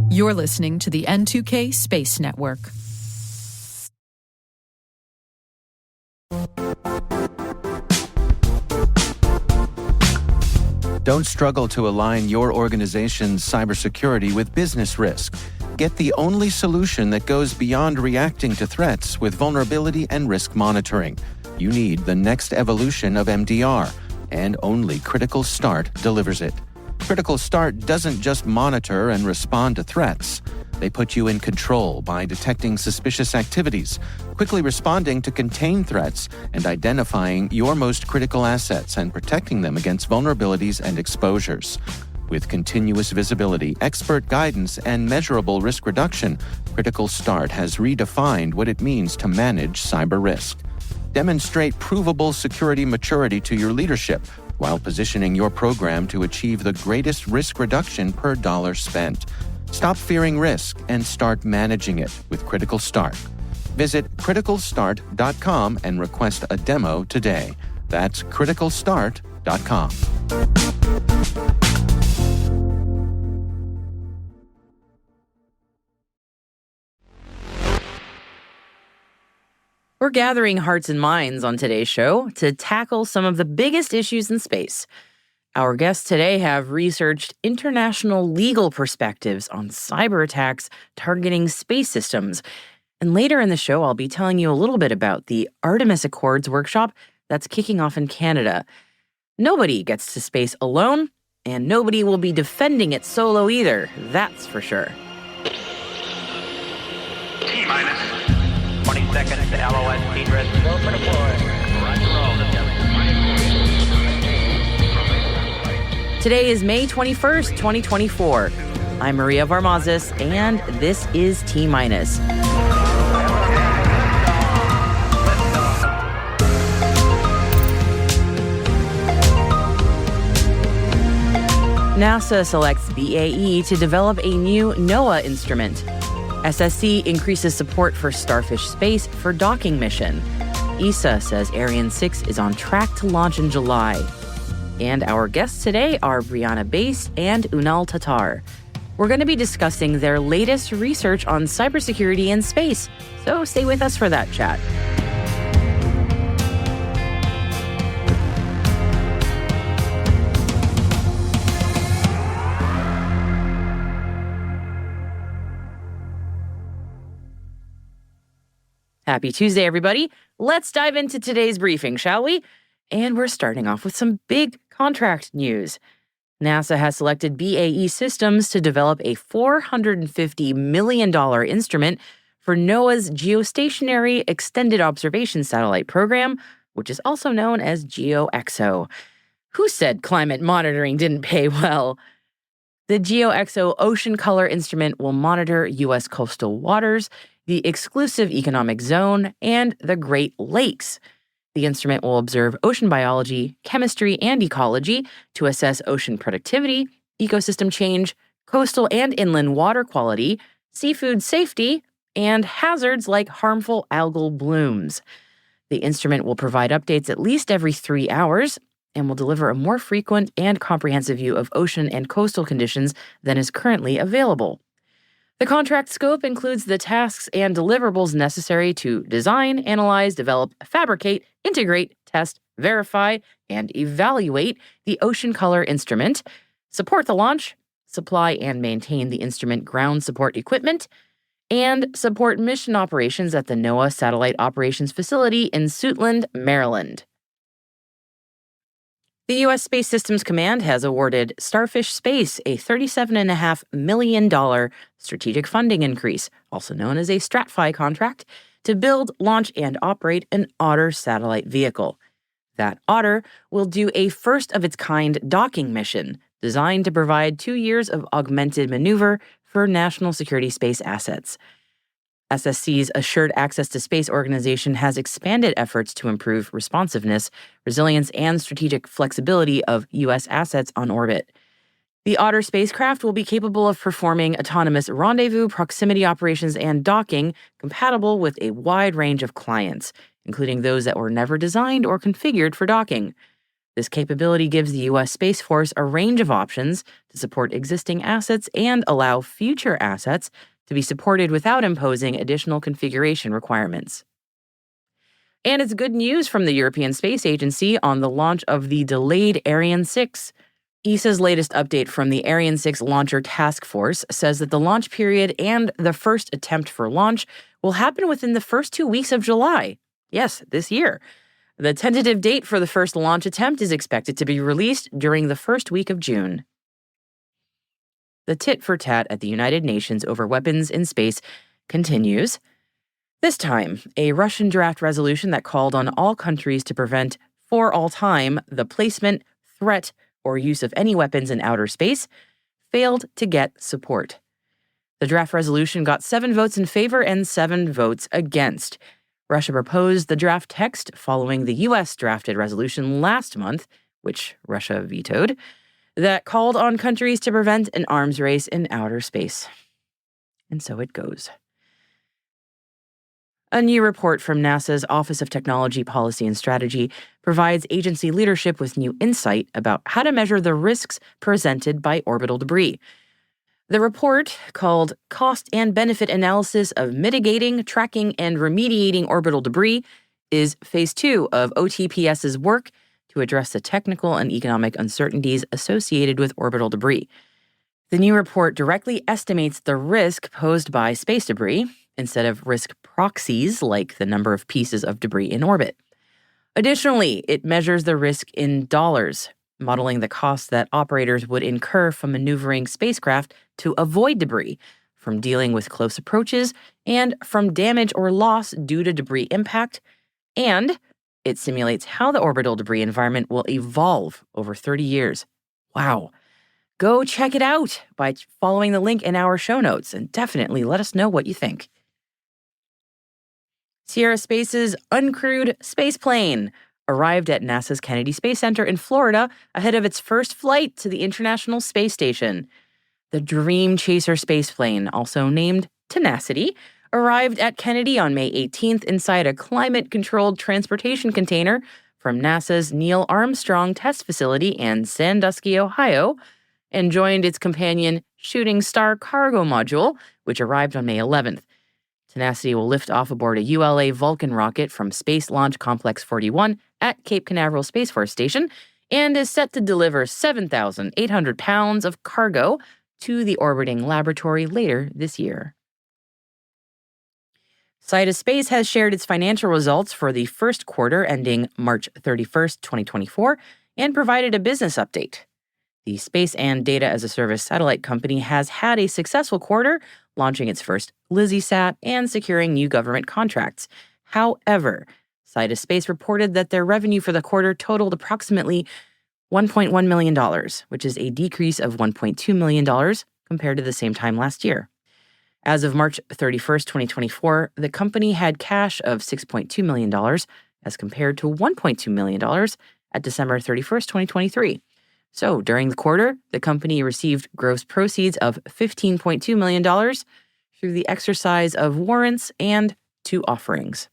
You're listening to the N2K Space Network. Don't struggle to align your organization's cybersecurity with business risk. Get the only solution that goes beyond reacting to threats with vulnerability and risk monitoring. You need the next evolution of MDR, and only Critical Start delivers it. Critical Start doesn't just monitor and respond to threats. They put you in control by detecting suspicious activities, quickly responding to contain threats, and identifying your most critical assets and protecting them against vulnerabilities and exposures. With continuous visibility, expert guidance, and measurable risk reduction, Critical Start has redefined what it means to manage cyber risk. Demonstrate provable security maturity to your leadership while positioning your program to achieve the greatest risk reduction per dollar spent. Stop fearing risk and start managing it with Critical Start. Visit criticalstart.com and request a demo today. That's criticalstart.com. We're gathering hearts and minds on today's show to tackle some of the biggest issues in space. Our guests today have researched international legal perspectives on cyber attacks targeting space systems. And later in the show, I'll be telling you a little bit about the Artemis Accords workshop that's kicking off in Canada. Nobody gets to space alone, and nobody will be defending it solo either, that's for sure. T-minus 20 seconds to LOS Egress. Go for deploy. Roger roll. Today is May 21st, 2024. I'm Maria Varmazis, and this is T-minus. NASA selects BAE to develop a new NOAA instrument. SSC increases support for Starfish Space for docking mission. ESA says Ariane 6 is on track to launch in July. And our guests today are Brianna Bace and Unal Tatar. We're going to be discussing their latest research on cybersecurity in space, so stay with us for that chat. Happy Tuesday, everybody. Let's dive into today's briefing, shall we? And we're starting off with some big contract news. NASA has selected BAE Systems to develop a $450 million instrument for NOAA's Geostationary Extended Observation Satellite Program, which is also known as GeoXO. Who said climate monitoring didn't pay well? The GeoXO Ocean Color Instrument will monitor U.S. coastal waters, the exclusive economic zone, and the Great Lakes. The instrument will observe ocean biology, chemistry, and ecology to assess ocean productivity, ecosystem change, coastal and inland water quality, seafood safety, and hazards like harmful algal blooms. The instrument will provide updates at least every 3 hours and will deliver a more frequent and comprehensive view of ocean and coastal conditions than is currently available. The contract scope includes the tasks and deliverables necessary to design, analyze, develop, fabricate, integrate, test, verify, and evaluate the Ocean Color instrument, support the launch, supply and maintain the instrument ground support equipment, and support mission operations at the NOAA Satellite Operations Facility in Suitland, Maryland. The U.S. Space Systems Command has awarded Starfish Space a $37.5 million strategic funding increase, also known as a STRATFI contract, to build, launch, and operate an Otter satellite vehicle. That Otter will do a first-of-its-kind docking mission designed to provide 2 years of augmented maneuver for national security space assets. SSC's Assured Access to Space organization has expanded efforts to improve responsiveness, resilience, and strategic flexibility of U.S. assets on orbit. The Otter spacecraft will be capable of performing autonomous rendezvous, proximity operations, and docking compatible with a wide range of clients, including those that were never designed or configured for docking. This capability gives the U.S. Space Force a range of options to support existing assets and allow future assets to be supported without imposing additional configuration requirements. And it's good news from the European Space Agency on the launch of the delayed Ariane 6. ESA's latest update from the Ariane 6 Launcher Task Force says that the launch period and the first attempt for launch will happen within the first 2 weeks of July. Yes, this year. The tentative date for the first launch attempt is expected to be released during the first week of June. The tit-for-tat at the United Nations over weapons in space continues. This time, a Russian draft resolution that called on all countries to prevent, for all time, the placement, threat, or use of any weapons in outer space failed to get support. The draft resolution got 7 votes in favor and 7 votes against. Russia proposed the draft text following the U.S. drafted resolution last month, which Russia vetoed, that called on countries to prevent an arms race in outer space. And so it goes. A new report from NASA's Office of Technology Policy and Strategy provides agency leadership with new insight about how to measure the risks presented by orbital debris. The report, called Cost and Benefit Analysis of Mitigating, Tracking, and Remediating Orbital Debris, is Phase 2 of OTPS's work to address the technical and economic uncertainties associated with orbital debris. The new report directly estimates the risk posed by space debris, instead of risk proxies like the number of pieces of debris in orbit. Additionally, it measures the risk in dollars, modeling the costs that operators would incur from maneuvering spacecraft to avoid debris, from dealing with close approaches, and from damage or loss due to debris impact, and it simulates how the orbital debris environment will evolve over 30 years. Wow. Go check it out by following the link in our show notes, and definitely let us know what you think. Sierra Space's uncrewed spaceplane arrived at NASA's Kennedy Space Center in Florida ahead of its first flight to the International Space Station. The Dream Chaser spaceplane, also named Tenacity, arrived at Kennedy on May 18th inside a climate-controlled transportation container from NASA's Neil Armstrong Test Facility in Sandusky, Ohio, and joined its companion Shooting Star cargo module, which arrived on May 11th. Tenacity will lift off aboard a ULA Vulcan rocket from Space Launch Complex 41 at Cape Canaveral Space Force Station and is set to deliver 7,800 pounds of cargo to the orbiting laboratory later this year. Sidus Space has shared its financial results for the first quarter ending March 31st, 2024, and provided a business update. The Space and Data as a Service satellite company has had a successful quarter, launching its first LizzieSat and securing new government contracts. However, Sidus Space reported that their revenue for the quarter totaled approximately $1.1 million, which is a decrease of $1.2 million compared to the same time last year. As of March 31st, 2024, the company had cash of $6.2 million as compared to $1.2 million at December 31st, 2023. So during the quarter, the company received gross proceeds of $15.2 million through the exercise of warrants and 2 offerings.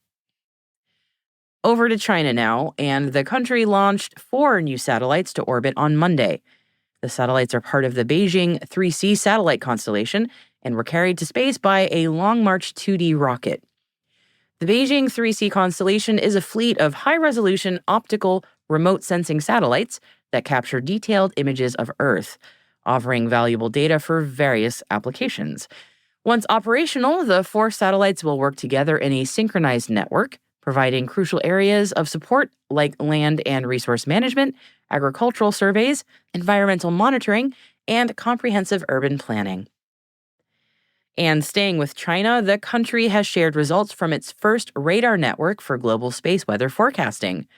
Over to China now, and the country launched 4 new satellites to orbit on Monday. The satellites are part of the Beijing 3C satellite constellation and were carried to space by a Long March 2D rocket. The Beijing 3C constellation is a fleet of high-resolution optical remote sensing satellites that capture detailed images of Earth, offering valuable data for various applications. Once operational, the 4 satellites will work together in a synchronized network, providing crucial areas of support like land and resource management, agricultural surveys, environmental monitoring, and comprehensive urban planning. And staying with China, the country has shared results from its first radar network for global space weather forecasting.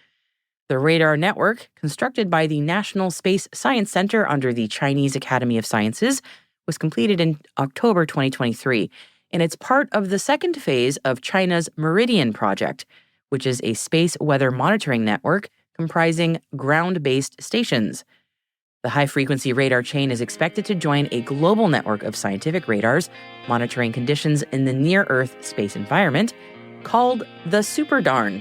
The radar network, constructed by the National Space Science Center under the Chinese Academy of Sciences, was completed in October 2023, and it's part of the second phase of China's Meridian project, which is a space weather monitoring network comprising ground-based stations. The high-frequency radar chain is expected to join a global network of scientific radars monitoring conditions in the near-Earth space environment called the SuperDARN.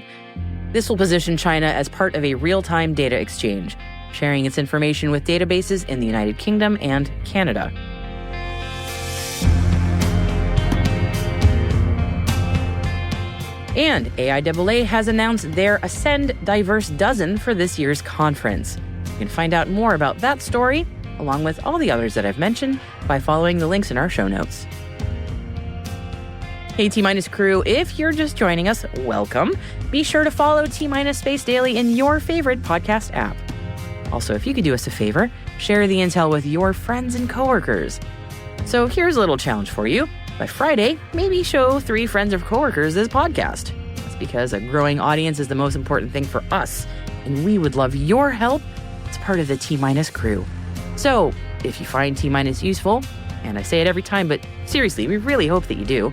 This will position China as part of a real-time data exchange, sharing its information with databases in the United Kingdom and Canada. And AIAA has announced their Ascend Diverse Dozen for this year's conference. You can find out more about that story, along with all the others that I've mentioned, by following the links in our show notes. Hey T-Minus crew, if you're just joining us, welcome. Be sure to follow T-Minus Space Daily in your favorite podcast app. Also, if you could do us a favor, share the intel with your friends and coworkers. So here's a little challenge for you. By Friday, maybe show 3 friends or coworkers this podcast. That's because a growing audience is the most important thing for us, and we would love your help as part of the T-Minus crew. So, if you find T-Minus useful, and I say it every time, but seriously, we really hope that you do,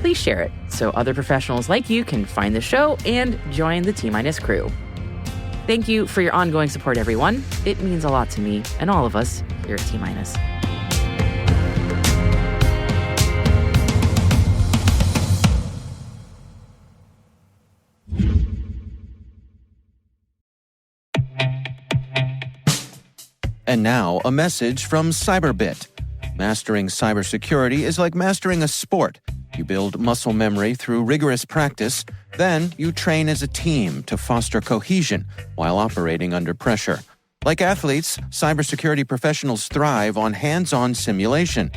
please share it so other professionals like you can find the show and join the T-Minus crew. Thank you for your ongoing support, everyone. It means a lot to me and all of us here at T-Minus. And now, a message from Cyberbit. Mastering cybersecurity is like mastering a sport. You build muscle memory through rigorous practice, then you train as a team to foster cohesion while operating under pressure. Like athletes, cybersecurity professionals thrive on hands-on simulation.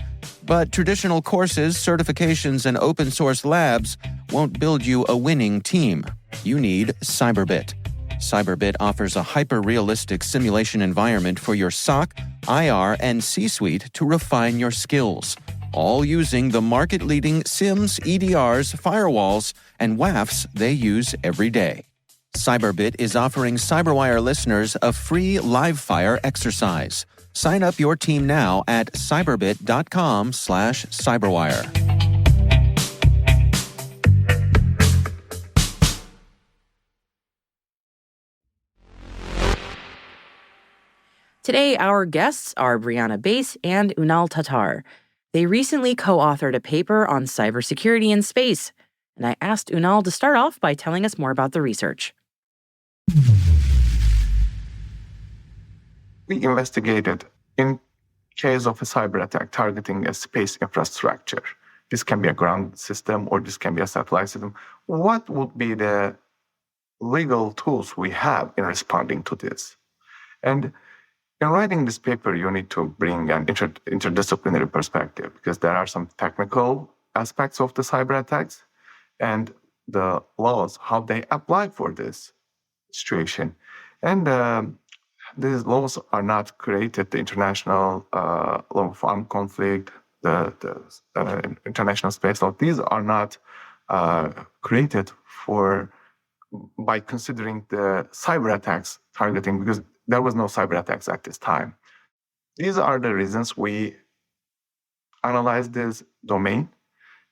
But traditional courses, certifications, and open-source labs won't build you a winning team. You need Cyberbit. Cyberbit offers a hyper-realistic simulation environment for your SOC, IR, and C-suite to refine your skills, all using the market-leading SIMs, EDRs, firewalls, and WAFs they use every day. Cyberbit is offering CyberWire listeners a free live-fire exercise. Sign up your team now at cyberbit.com/cyberwire. Today, our guests are Brianna Bace and Unal Tatar. They recently co-authored a paper on cybersecurity in space, and I asked Unal to start off by telling us more about the research. We investigated in case of a cyber attack targeting a space infrastructure. This can be a ground system or this can be a satellite system. What would be the legal tools we have in responding to this? And in writing this paper, you need to bring an interdisciplinary perspective because there are some technical aspects of the cyber attacks and the laws, how they apply for this situation. And these laws are not created, the international law of armed conflict, the international space law, these are not created by considering the cyber attacks targeting, because there was no cyber attacks at this time. These are the reasons we analyzed this domain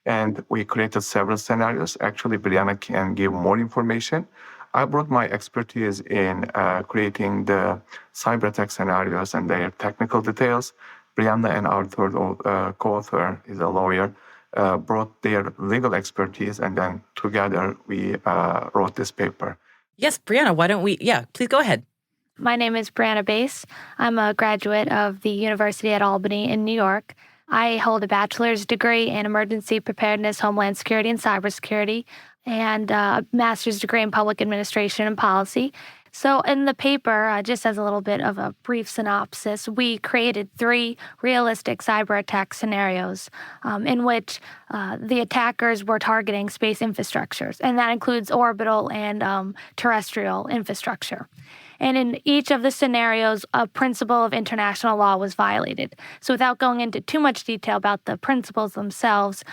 and we created several scenarios. Actually, Brianna can give more information. I brought my expertise in creating the cyber attack scenarios and their technical details. Brianna and our third co-author is a lawyer, brought their legal expertise, and then together we wrote this paper. Yes, Brianna, please go ahead. My name is Brianna Bace. I'm a graduate of the University at Albany in New York. I hold a bachelor's degree in emergency preparedness, homeland security, and cybersecurity, and a master's degree in public administration and policy. So in the paper, just as a little bit of a brief synopsis, we created 3 realistic cyber attack scenarios in which the attackers were targeting space infrastructures, and that includes orbital and terrestrial infrastructure. And in each of the scenarios, a principle of international law was violated. So without going into too much detail about the principles themselves,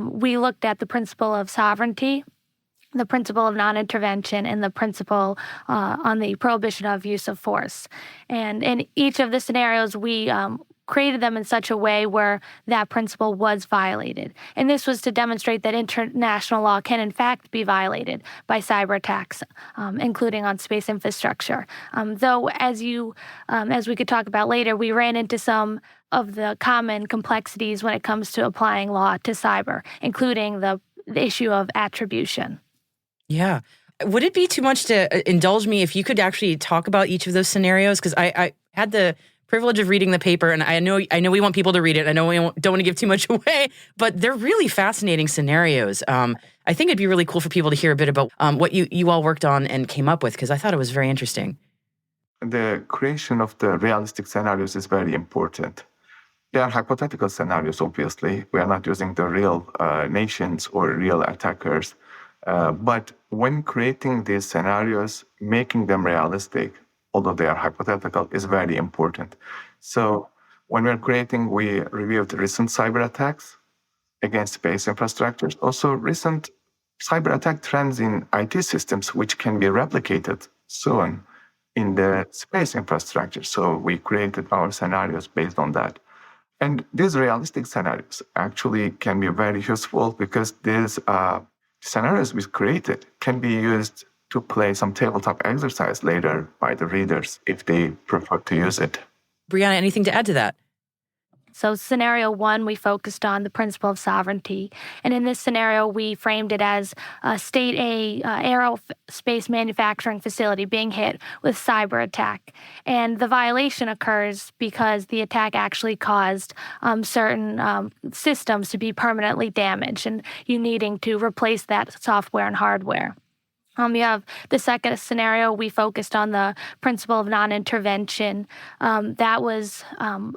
we looked at the principle of sovereignty, the principle of non-intervention, and the principle on the prohibition of use of force. And in each of the scenarios, we created them in such a way where that principle was violated. And this was to demonstrate that international law can in fact be violated by cyber attacks, including on space infrastructure. Though, as we could talk about later, we ran into some of the common complexities when it comes to applying law to cyber, including the issue of attribution. Yeah. Would it be too much to indulge me if you could actually talk about each of those scenarios? Because I had the privilege of reading the paper, and I know we want people to read it. I know we don't want to give too much away, but they're really fascinating scenarios. I think it'd be really cool for people to hear a bit about what you all worked on and came up with, because I thought it was very interesting. The creation of the realistic scenarios is very important. They are hypothetical scenarios, obviously. We are not using the real nations or real attackers. But when creating these scenarios, making them realistic, although they are hypothetical, is very important. So when we're creating, we reviewed recent cyber attacks against space infrastructures, also recent cyber attack trends in IT systems, which can be replicated soon in the space infrastructure. So we created our scenarios based on that. And these realistic scenarios actually can be very useful because these scenarios we created can be used to play some tabletop exercise later by the readers if they prefer to use it. Brianna, anything to add to that? So scenario 1, we focused on the principle of sovereignty. And in this scenario, we framed it as a state aerospace manufacturing facility being hit with cyber attack. And the violation occurs because the attack actually caused certain systems to be permanently damaged and you needing to replace that software and hardware. You have the second scenario, we focused on the principle of non-intervention. That was,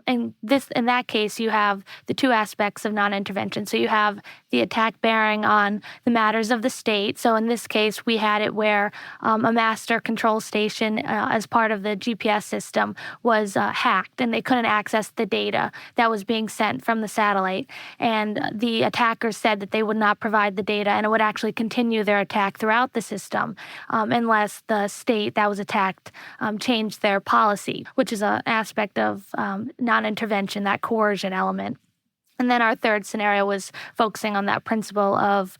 in that case, you have the two aspects of non-intervention. So you have the attack bearing on the matters of the state. So in this case, we had it where a master control station as part of the GPS system was hacked and they couldn't access the data that was being sent from the satellite. And the attackers said that they would not provide the data and it would actually continue their attack throughout the system. Unless the state that was attacked changed their policy, which is an aspect of non-intervention, that coercion element. And then our third scenario was focusing on that principle of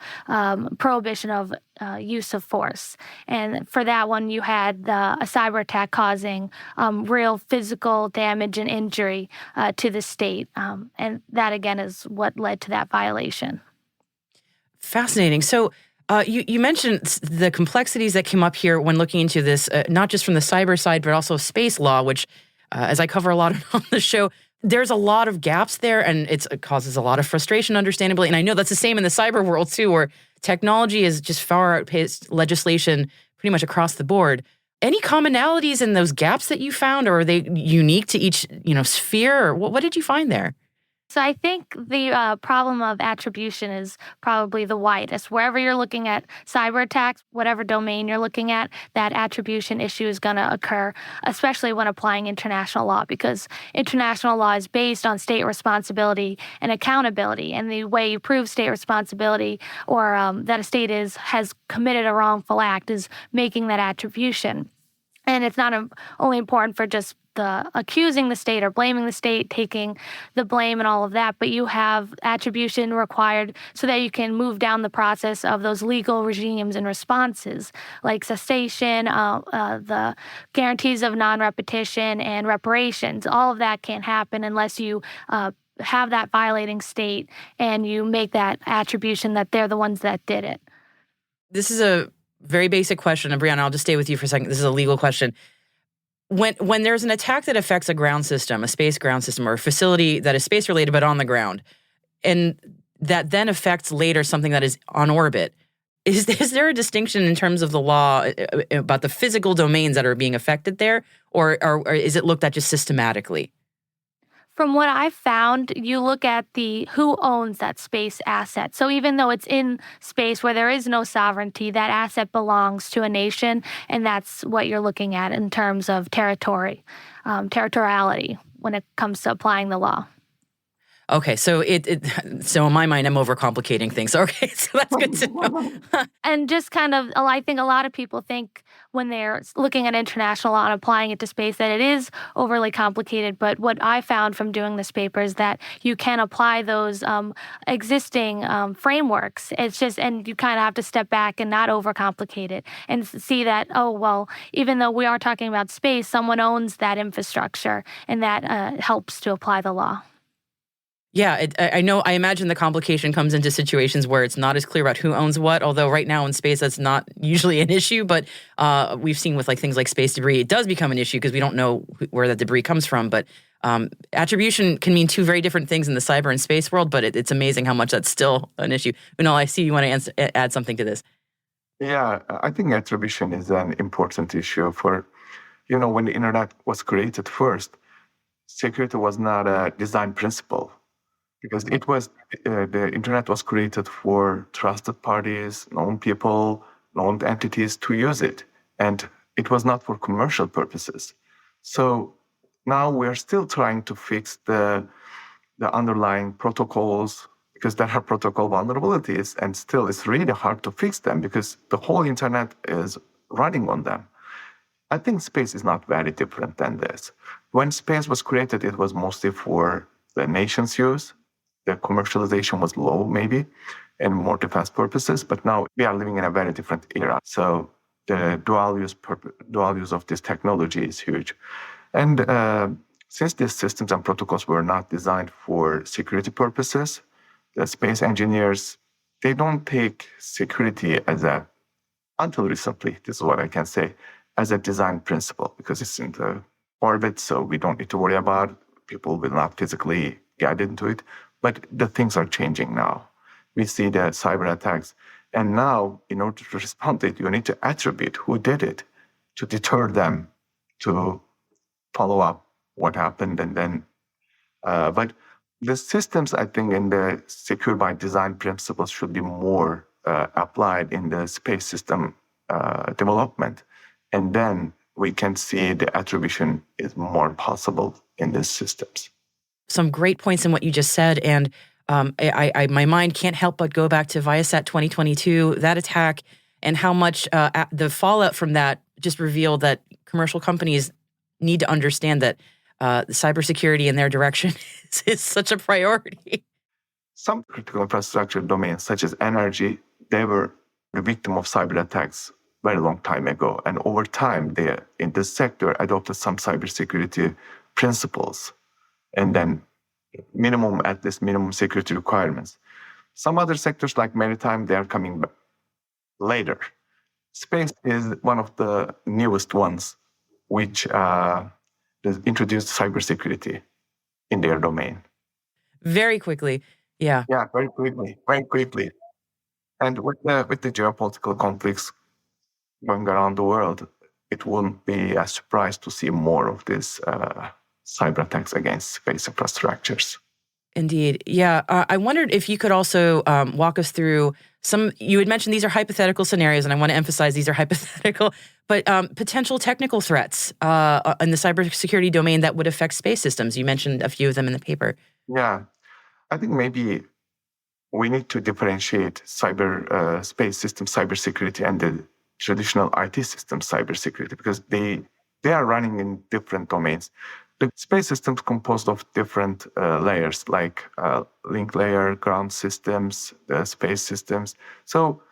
prohibition of use of force. And for that one, you had a cyber attack causing real physical damage and injury to the state. And that, again, is what led to that violation. Fascinating. So you mentioned the complexities that came up here when looking into this, not just from the cyber side, but also space law, which, as I cover a lot on the show, there's a lot of gaps there, and it causes a lot of frustration, understandably. And I know that's the same in the cyber world, too, where technology is just far outpaced legislation pretty much across the board. Any commonalities in those gaps that you found, or are they unique to each sphere? Or what did you find there? So I think the problem of attribution is probably the widest. Wherever you're looking at cyber attacks, whatever domain you're looking at, that attribution issue is going to occur, especially when applying international law, because international law is based on state responsibility and accountability. And the way you prove state responsibility or that a state has committed a wrongful act is making that attribution. And it's not only important for just the accusing the state or blaming the state, taking the blame and all of that, but you have attribution required so that you can move down the process of those legal regimes and responses, like cessation, the guarantees of non-repetition, and reparations. All of that can't happen unless you have that violating state and you make that attribution that they're the ones that did it. This is a very basic question, and Brianna, I'll just stay with you for a second. This is a legal question. When there's an attack that affects a ground system, a space ground system, or a facility that is space-related but on the ground, and that then affects later something that is on orbit, is there a distinction in terms of the law about the physical domains that are being affected there, or is it looked at just systematically? From what I've found, you look at who owns that space asset. So even though it's in space where there is no sovereignty, that asset belongs to a nation, and that's what you're looking at in terms of territoriality when it comes to applying the law. Okay, so so in my mind, I'm overcomplicating things. Okay, so that's good to know. And just kind of, I think a lot of people think when they're looking at international law and applying it to space that it is overly complicated. But what I found from doing this paper is that you can apply those existing frameworks. It's just, and you kind of have to step back and not overcomplicate it and see that, oh, well, even though we are talking about space, someone owns that infrastructure, and that helps to apply the law. Yeah, I know. I imagine the complication comes into situations where it's not as clear about who owns what. Although right now in space, that's not usually an issue. But we've seen with things like space debris, it does become an issue because we don't know where that debris comes from. But attribution can mean two very different things in the cyber and space world. But it's amazing how much that's still an issue. Unal, I see you want to add something to this. Yeah, I think attribution is an important issue for, when the internet was created first, security was not a design principle. Because it was the internet was created for trusted parties, known people, known entities to use it, and it was not for commercial purposes. So now we're still trying to fix the underlying protocols because there are protocol vulnerabilities, and still it's really hard to fix them because the whole internet is running on them. I think space is not very different than this. When space was created, it was mostly for the nation's use. The commercialization was low, maybe, and more defense purposes. But now we are living in a very different era. So the dual use of this technology is huge. And since these systems and protocols were not designed for security purposes, the space engineers, they don't take security until recently, this is what I can say, as a design principle, because it's in the orbit, so we don't need to worry about it. People will not physically get into it. But the things are changing now. We see the cyber attacks. And now, in order to respond to it, you need to attribute who did it to deter them, to follow up what happened. And then, but the systems, I think, in the secure by design principles should be more applied in the space system development. And then we can see the attribution is more possible in these systems. Some great points in what you just said, and my mind can't help but go back to Viasat 2022, that attack, and how much the fallout from that just revealed that commercial companies need to understand that cybersecurity in their direction is such a priority. Some critical infrastructure domains, such as energy, they were the victim of cyber attacks very long time ago, and over time, they in this sector adopted some cybersecurity principles. And then minimum security requirements. Some other sectors like maritime, they are coming back later. Space is one of the newest ones which introduced cybersecurity in their domain. Very quickly, yeah. Yeah, very quickly. And with the geopolitical conflicts going around the world, it wouldn't be a surprise to see more of this cyber attacks against space infrastructures. Indeed. Yeah. I wondered if you could also walk us through you had mentioned these are hypothetical scenarios, and I want to emphasize these are hypothetical, but potential technical threats in the cybersecurity domain that would affect space systems. You mentioned a few of them in the paper. Yeah. I think maybe we need to differentiate space system cybersecurity and the traditional IT system cybersecurity because they are running in different domains. The space systems composed of different layers, like link layer, ground systems, space systems. So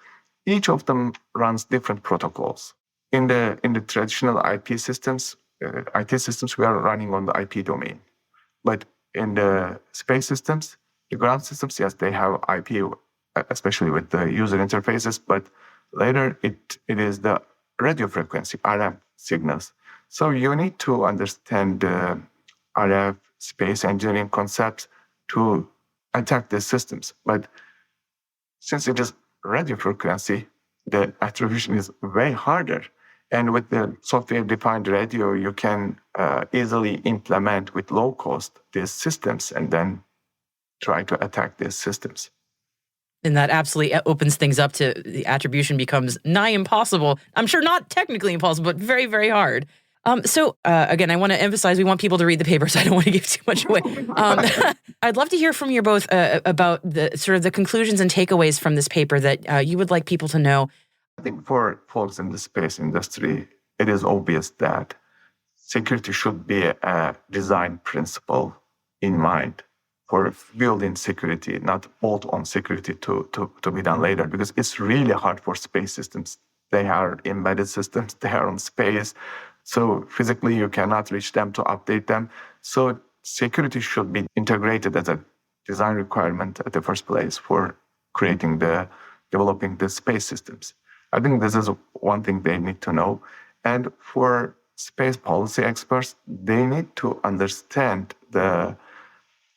each of them runs different protocols. In the traditional IP systems, we are running on the IP domain. But in the space systems, the ground systems, yes, they have IP, especially with the user interfaces. But later, it is the radio frequency, RF signals. So you need to understand the RF space engineering concepts to attack these systems. But since it is radio frequency, the attribution is way harder. And with the software-defined radio, you can easily implement with low cost these systems and then try to attack these systems. And that absolutely opens things up to the attribution becomes nigh impossible. I'm sure not technically impossible, but very, very hard. So again, I want to emphasize we want people to read the paper, so I don't want to give too much away. I'd love to hear from you both about the sort of the conclusions and takeaways from this paper that you would like people to know. I think for folks in the space industry, it is obvious that security should be a design principle in mind for building security, not bolt-on security to be done later, because it's really hard for space systems. They are embedded systems, they are on space, so physically you cannot reach them to update them. So security should be integrated as a design requirement at the first place for developing the space systems. I think this is one thing they need to know. And for space policy experts, they need to understand the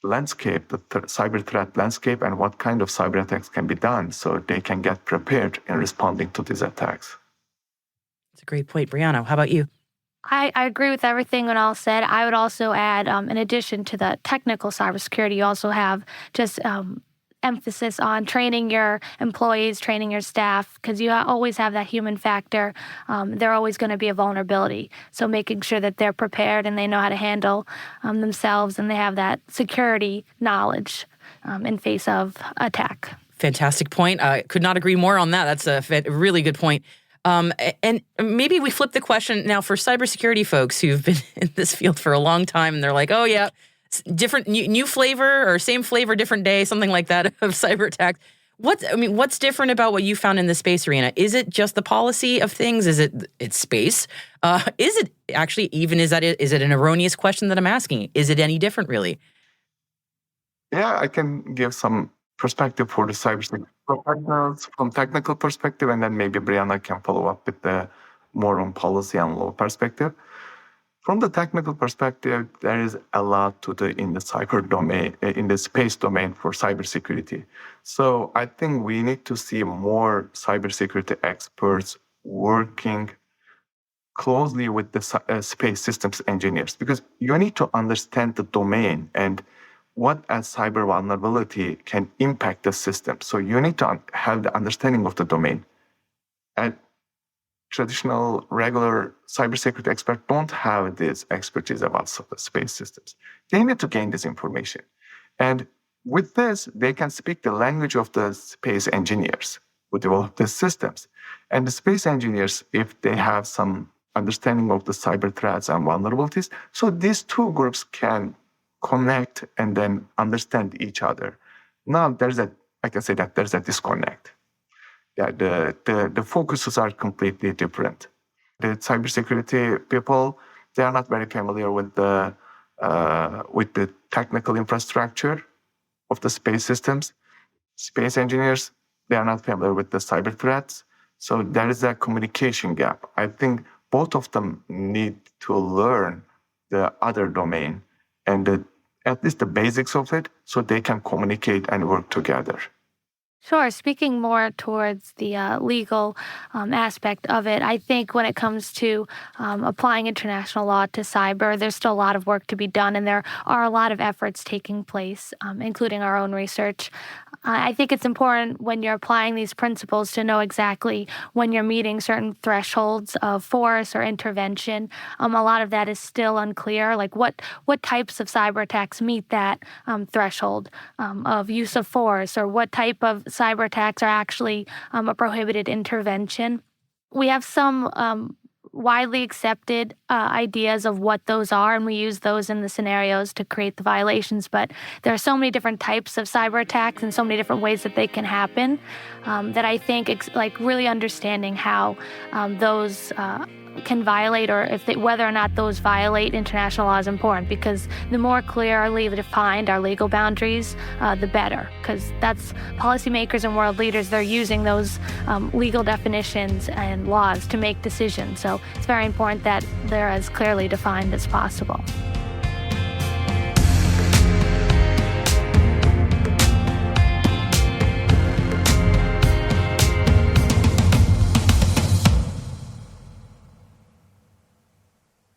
landscape, the cyber threat landscape, and what kind of cyber attacks can be done so they can get prepared in responding to these attacks. That's a great point. Brianna, how about you? I agree with everything Unal said. I would also add, in addition to the technical cybersecurity, you also have just emphasis on training your employees, training your staff, because you always have that human factor. They're always going to be a vulnerability. So making sure that they're prepared and they know how to handle themselves and they have that security knowledge in face of attack. Fantastic point. I could not agree more on that. That's a really good point. And maybe we flip the question now for cybersecurity folks who've been in this field for a long time, and they're like, oh, yeah, different new flavor or same flavor, different day, something like that of cyber attacks. What's different about what you found in the space arena? Is it just the policy of things? Is it's space? Is it actually is it an erroneous question that I'm asking? Is it any different, really? Yeah, I can give some perspective for the cybersecurity professionals from technical perspective, and then maybe Brianna can follow up with the more on policy and law perspective. From the technical perspective, there is a lot to do in the cyber domain, in the space domain for cybersecurity. So I think we need to see more cybersecurity experts working closely with the space systems engineers, because you need to understand the domain and what a cyber vulnerability can impact the system. So you need to have the understanding of the domain. And traditional, regular cybersecurity experts don't have this expertise about space systems. They need to gain this information. And with this, they can speak the language of the space engineers who develop the systems. And the space engineers, if they have some understanding of the cyber threats and vulnerabilities, so these two groups can connect and then understand each other. Now, I can say that there's a disconnect. The focuses are completely different. The cybersecurity people, they are not very familiar with the technical infrastructure of the space systems. Space engineers, they are not familiar with the cyber threats. So there is a communication gap. I think both of them need to learn the other domain and at least the basics of it so they can communicate and work together. Sure. Speaking more towards the legal aspect of it, I think when it comes to applying international law to cyber, there's still a lot of work to be done, and there are a lot of efforts taking place, including our own research. I think it's important when you're applying these principles to know exactly when you're meeting certain thresholds of force or intervention. A lot of that is still unclear, like what types of cyber attacks meet that threshold of use of force, or what type of cyber attacks are actually a prohibited intervention. We have some widely accepted ideas of what those are, and we use those in the scenarios to create the violations. But there are so many different types of cyber attacks and so many different ways that they can happen that I think really understanding how those can violate, or whether or not those violate international law is important, because the more clearly defined our legal boundaries, the better, because that's policymakers and world leaders, they're using those legal definitions and laws to make decisions. So it's very important that they're as clearly defined as possible.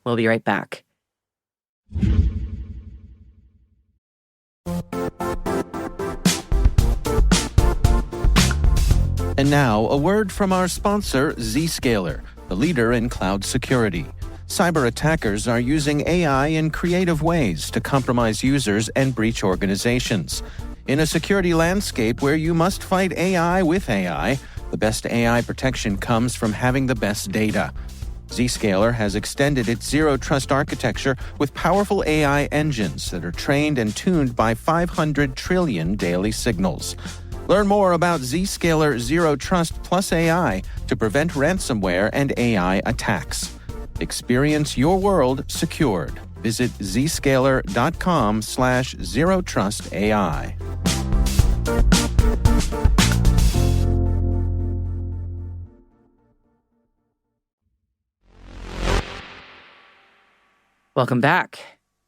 We'll be right back. And now, a word from our sponsor, Zscaler, the leader in cloud security. Cyber attackers are using AI in creative ways to compromise users and breach organizations. In a security landscape where you must fight AI with AI, the best AI protection comes from having the best data. Zscaler has extended its zero-trust architecture with powerful AI engines that are trained and tuned by 500 trillion daily signals. Learn more about Zscaler Zero Trust Plus AI to prevent ransomware and AI attacks. Experience your world secured. Visit zscaler.com/zerotrustai. Welcome back.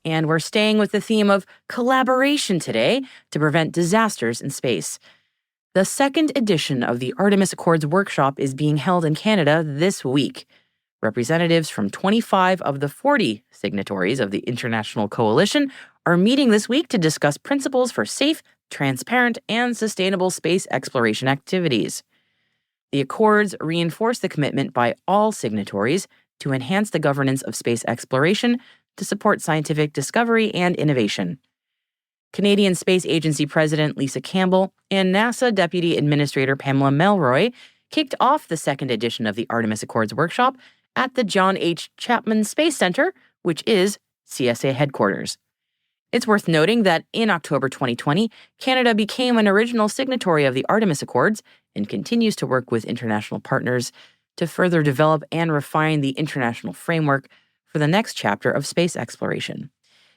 And we're staying with the theme of collaboration today to prevent disasters in space. The second edition of the Artemis Accords workshop is being held in Canada this week. Representatives from 25 of the 40 signatories of the International Coalition are meeting this week to discuss principles for safe, transparent, and sustainable space exploration activities. The Accords reinforce the commitment by all signatories to enhance the governance of space exploration to support scientific discovery and innovation. Canadian Space Agency President Lisa Campbell and NASA Deputy Administrator Pamela Melroy kicked off the second edition of the Artemis Accords workshop at the John H. Chapman Space Center, which is CSA headquarters. It's worth noting that in October 2020, Canada became an original signatory of the Artemis Accords and continues to work with international partners to further develop and refine the international framework for the next chapter of space exploration.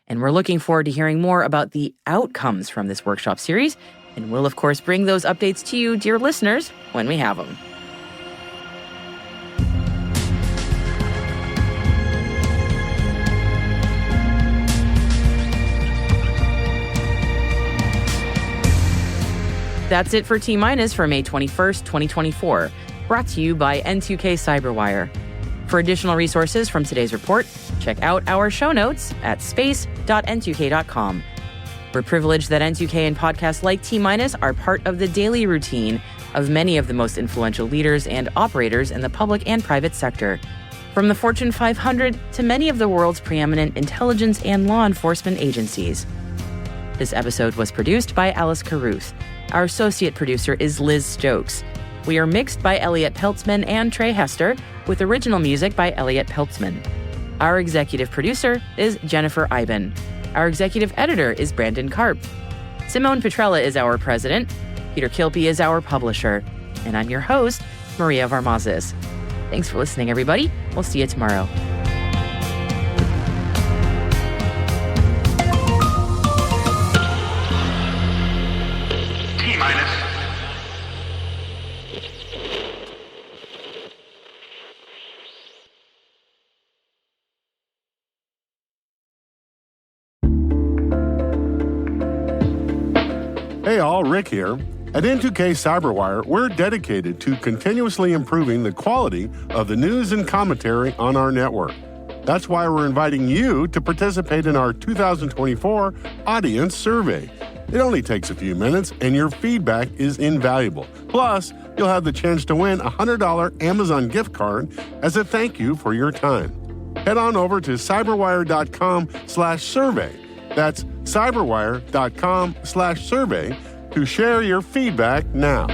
And we're looking forward to hearing more about the outcomes from this workshop series, and we'll, of course, bring those updates to you, dear listeners, when we have them. That's it for T-Minus for May 21st, 2024, brought to you by N2K Cyberwire. For additional resources from today's report, check out our show notes at space.n2k.com. We're privileged that N2K and podcasts like T-Minus are part of the daily routine of many of the most influential leaders and operators in the public and private sector, from the Fortune 500 to many of the world's preeminent intelligence and law enforcement agencies. This episode was produced by Alice Carruth. Our associate producer is Liz Stokes. We are mixed by Elliot Peltzman and Trey Hester, with original music by Elliot Peltzman. Our executive producer is Jennifer Iben. Our executive editor is Brandon Karp. Simone Petrella is our president. Peter Kilpie is our publisher. And I'm your host, Maria Varmazes. Thanks for listening, everybody. We'll see you tomorrow. Hey all, Rick here. At N2K Cyberwire, we're dedicated to continuously improving the quality of the news and commentary on our network. That's why we're inviting you to participate in our 2024 audience survey. It only takes a few minutes, and your feedback is invaluable. Plus, you'll have the chance to win a $100 Amazon gift card as a thank you for your time. Head on over to cyberwire.com/survey. That's cyberwire.com/survey to share your feedback now.